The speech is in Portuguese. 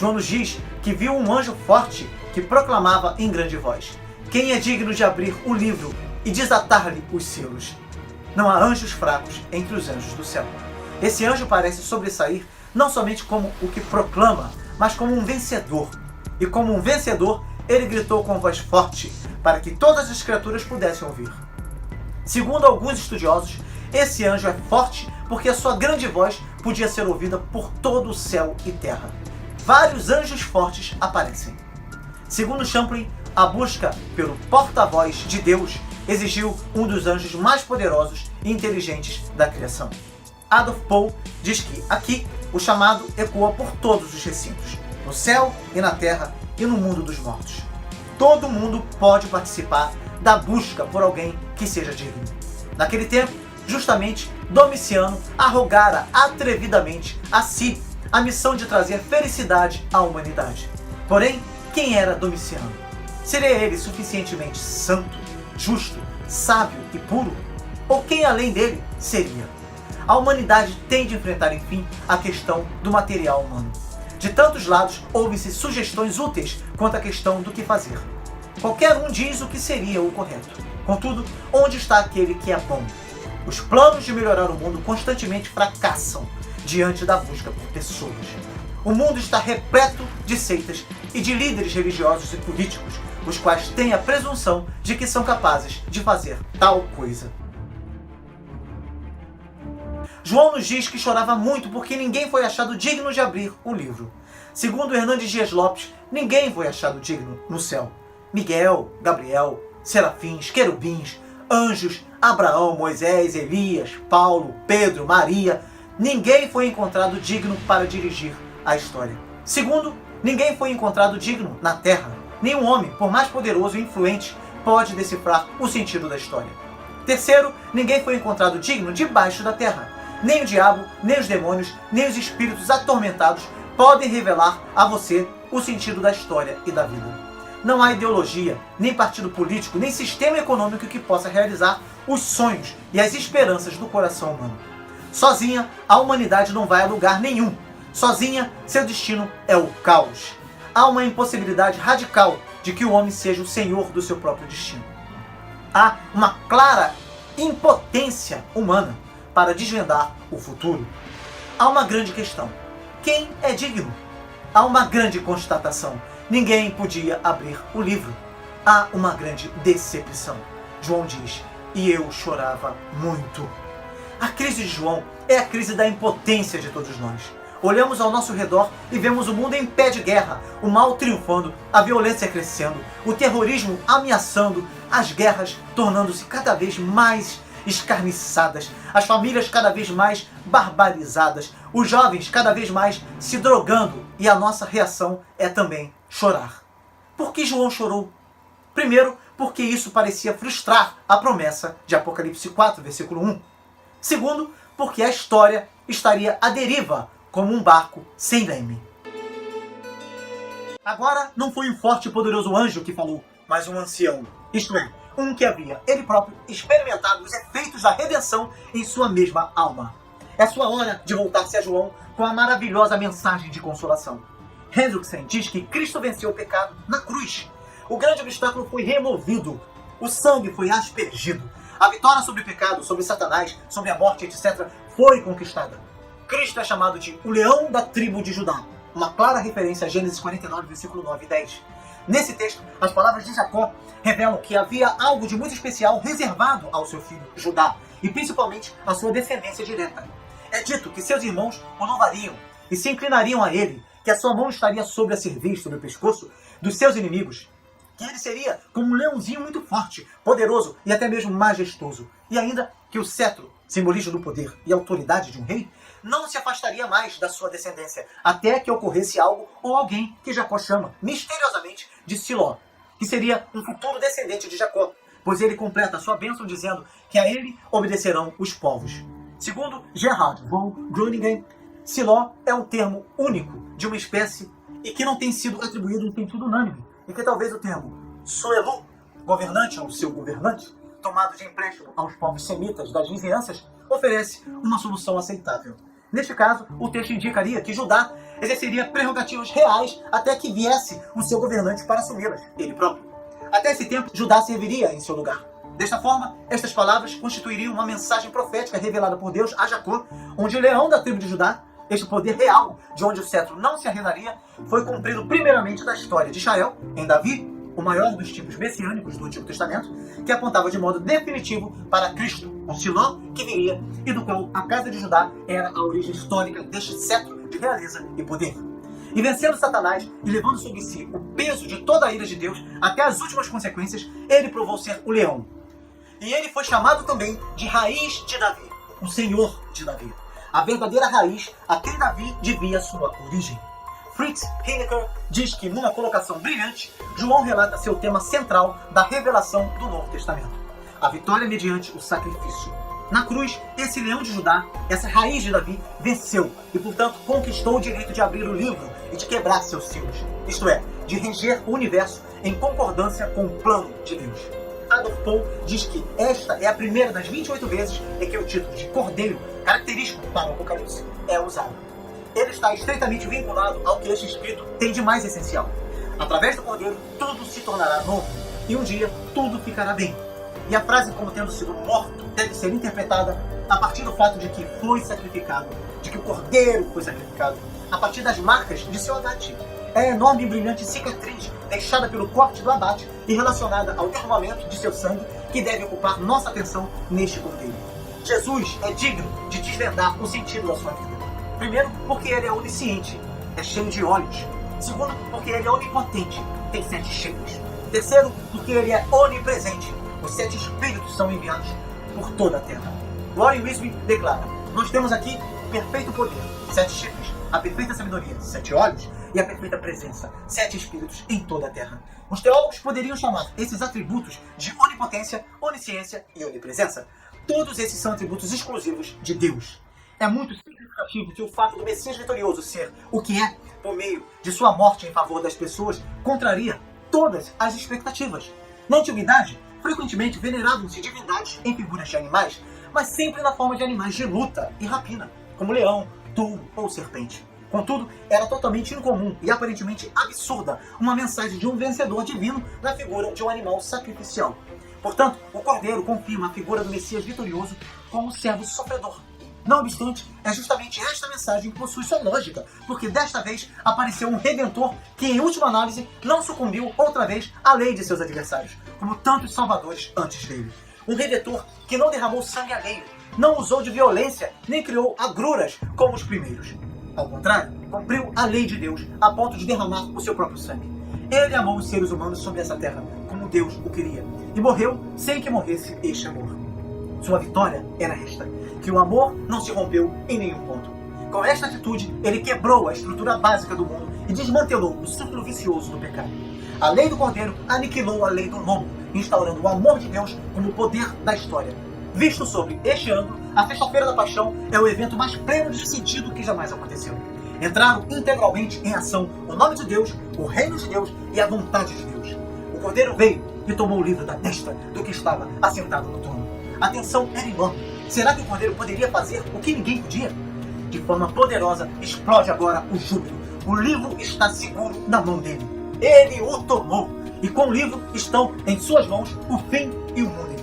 João nos diz que viu um anjo forte que proclamava em grande voz: quem é digno de abrir o livro e desatar-lhe os selos? Não há anjos fracos entre os anjos do céu. Esse anjo parece sobressair não somente como o que proclama, mas como um vencedor. E como um vencedor, ele gritou com voz forte para que todas as criaturas pudessem ouvir. Segundo alguns estudiosos, esse anjo é forte porque a sua grande voz podia ser ouvida por todo o céu e terra. Vários anjos fortes aparecem. Segundo Champlin, a busca pelo porta-voz de Deus exigiu um dos anjos mais poderosos e inteligentes da criação. Adolf Pohl diz que aqui o chamado ecoa por todos os recintos, no céu e na terra e no mundo dos mortos. Todo mundo pode participar da busca por alguém que seja digno. Naquele tempo, justamente, Domiciano arrogara atrevidamente a si a missão de trazer felicidade à humanidade. Porém, quem era Domiciano? Seria ele suficientemente santo, justo, sábio e puro? Ou quem além dele seria? A humanidade tem de enfrentar, enfim, a questão do material humano. De tantos lados, ouvem-se sugestões úteis quanto à questão do que fazer. Qualquer um diz o que seria o correto. Contudo, onde está aquele que é bom? Os planos de melhorar o mundo constantemente fracassam diante da busca por pessoas. O mundo está repleto de seitas e de líderes religiosos e políticos, os quais têm a presunção de que são capazes de fazer tal coisa. João nos diz que chorava muito porque ninguém foi achado digno de abrir o livro. Segundo Hernandes Dias Lopes, ninguém foi achado digno no céu. Miguel, Gabriel, serafins, querubins, anjos, Abraão, Moisés, Elias, Paulo, Pedro, Maria, ninguém foi encontrado digno para dirigir a história. Segundo, ninguém foi encontrado digno na terra. Nenhum homem, por mais poderoso e influente, pode decifrar o sentido da história. Terceiro, ninguém foi encontrado digno debaixo da terra. Nem o diabo, nem os demônios, nem os espíritos atormentados podem revelar a você o sentido da história e da vida. Não há ideologia, nem partido político, nem sistema econômico que possa realizar os sonhos e as esperanças do coração humano. Sozinha, a humanidade não vai a lugar nenhum. Sozinha, seu destino é o caos. Há uma impossibilidade radical de que o homem seja o senhor do seu próprio destino. Há uma clara impotência humana para desvendar o futuro. Há uma grande questão: quem é digno? Há uma grande constatação: ninguém podia abrir o livro. Há uma grande decepção. João diz: e eu chorava muito. A crise de João é a crise da impotência de todos nós. Olhamos ao nosso redor e vemos o mundo em pé de guerra, o mal triunfando, a violência crescendo, o terrorismo ameaçando, as guerras tornando-se cada vez mais escarniçadas, as famílias cada vez mais barbarizadas, os jovens cada vez mais se drogando, e a nossa reação é também chorar. Por que João chorou? Primeiro, porque isso parecia frustrar a promessa de Apocalipse 4, versículo 1. Segundo, porque a história estaria à deriva, como um barco sem leme. Agora não foi um forte e poderoso anjo que falou, mas um ancião, isto é, um que havia, ele próprio, experimentado os efeitos da redenção em sua mesma alma. É sua hora de voltar-se a João com a maravilhosa mensagem de consolação. Hendrickson diz que Cristo venceu o pecado na cruz. O grande obstáculo foi removido, o sangue foi aspergido, a vitória sobre o pecado, sobre Satanás, sobre a morte, etc., foi conquistada. Cristo é chamado de o leão da tribo de Judá, uma clara referência a Gênesis 49, versículo 9 e 10. Nesse texto, as palavras de Jacó revelam que havia algo de muito especial reservado ao seu filho, Judá, e principalmente à sua descendência direta. É dito que seus irmãos o louvariam e se inclinariam a ele, que a sua mão estaria sobre a cerviz, sobre o pescoço dos seus inimigos, que ele seria como um leãozinho muito forte, poderoso e até mesmo majestoso, e ainda que o cetro, simbolismo do poder e autoridade de um rei, não se afastaria mais da sua descendência, até que ocorresse algo ou alguém que Jacó chama, misteriosamente, de Siló, que seria um futuro descendente de Jacó, pois ele completa a sua bênção dizendo que a ele obedecerão os povos. Segundo Gerhard von Groningen, Siló é um termo único de uma espécie e que não tem sido atribuído em sentido unânime, e que talvez o termo Suelu, governante ou seu governante, tomado de empréstimo aos povos semitas das vizinhanças, oferece uma solução aceitável. Neste caso, o texto indicaria que Judá exerceria prerrogativas reais até que viesse o seu governante para assumi-las, ele próprio. Até esse tempo, Judá serviria em seu lugar. Desta forma, estas palavras constituiriam uma mensagem profética revelada por Deus a Jacó, onde o leão da tribo de Judá, este poder real, de onde o cetro não se arredaria, foi cumprido primeiramente da história de Israel, em Davi, o maior dos tipos messiânicos do Antigo Testamento, que apontava de modo definitivo para Cristo, o Siló que viria, e do qual a casa de Judá era a origem histórica deste cetro de realeza e poder. E vencendo Satanás e levando sobre si o peso de toda a ira de Deus até as últimas consequências, ele provou ser o leão. E ele foi chamado também de Raiz de Davi, o Senhor de Davi, a verdadeira raiz a quem Davi devia sua origem. Fritz Heinecker diz que, numa colocação brilhante, João relata seu tema central da revelação do Novo Testamento: a vitória mediante o sacrifício. Na cruz, esse leão de Judá, essa raiz de Davi, venceu e, portanto, conquistou o direito de abrir o livro e de quebrar seus selos, isto é, de reger o universo em concordância com o plano de Deus. Adolf Paul diz que esta é a primeira das 28 vezes em que o título de Cordeiro, característico para o Apocalipse, é usado. Ele está estreitamente vinculado ao que este escrito tem de mais essencial. Através do Cordeiro, tudo se tornará novo, e um dia tudo ficará bem. E a frase como tendo sido morto deve ser interpretada a partir do fato de que foi sacrificado, de que o Cordeiro foi sacrificado, a partir das marcas de seu abate. É a enorme e brilhante cicatriz deixada pelo corte do abate e relacionada ao derramamento de seu sangue que deve ocupar nossa atenção neste Cordeiro. Jesus é digno de desvendar o sentido da sua vida. Primeiro, porque ele é onisciente, é cheio de olhos. Segundo, porque ele é onipotente, tem 7 chifres. Terceiro, porque ele é onipresente. Os 7 espíritos são enviados por toda a terra. Warren Wiersbe declara: nós temos aqui perfeito poder, 7 chifres, a perfeita sabedoria, 7 olhos, e a perfeita presença, 7 espíritos em toda a terra. Os teólogos poderiam chamar esses atributos de onipotência, onisciência e onipresença. Todos esses são atributos exclusivos de Deus. É muito significativo que o fato do Messias vitorioso ser o que é, por meio de sua morte em favor das pessoas, contraria todas as expectativas. Na antiguidade, frequentemente veneravam-se divindades em figuras de animais, mas sempre na forma de animais de luta e rapina, como leão, touro ou serpente. Contudo, era totalmente incomum e aparentemente absurda uma mensagem de um vencedor divino na figura de um animal sacrificial. Portanto, o Cordeiro confirma a figura do Messias vitorioso como servo sofredor. Não obstante, é justamente esta mensagem que possui sua lógica, porque desta vez apareceu um Redentor que, em última análise, não sucumbiu outra vez à lei de seus adversários, como tantos salvadores antes dele. Um Redentor que não derramou sangue alheio, não usou de violência, nem criou agruras como os primeiros. Ao contrário, cumpriu a lei de Deus a ponto de derramar o seu próprio sangue. Ele amou os seres humanos sobre essa terra, como Deus o queria, e morreu sem que morresse este amor. Sua vitória era esta, que o amor não se rompeu em nenhum ponto. Com esta atitude, ele quebrou a estrutura básica do mundo e desmantelou o ciclo vicioso do pecado. A lei do Cordeiro aniquilou a lei do lobo, instaurando o amor de Deus como o poder da história. Visto sobre este ângulo, a Sexta-feira da Paixão é o evento mais pleno de sentido que jamais aconteceu. Entraram integralmente em ação o nome de Deus, o reino de Deus e a vontade de Deus. O Cordeiro veio e tomou o livro da destra do que estava assentado no trono. A tensão era enorme. Será que o Cordeiro poderia fazer o que ninguém podia? De forma poderosa, explode agora o júbilo. O livro está seguro na mão dele. Ele o tomou. E com o livro estão em suas mãos o fim e o mundo.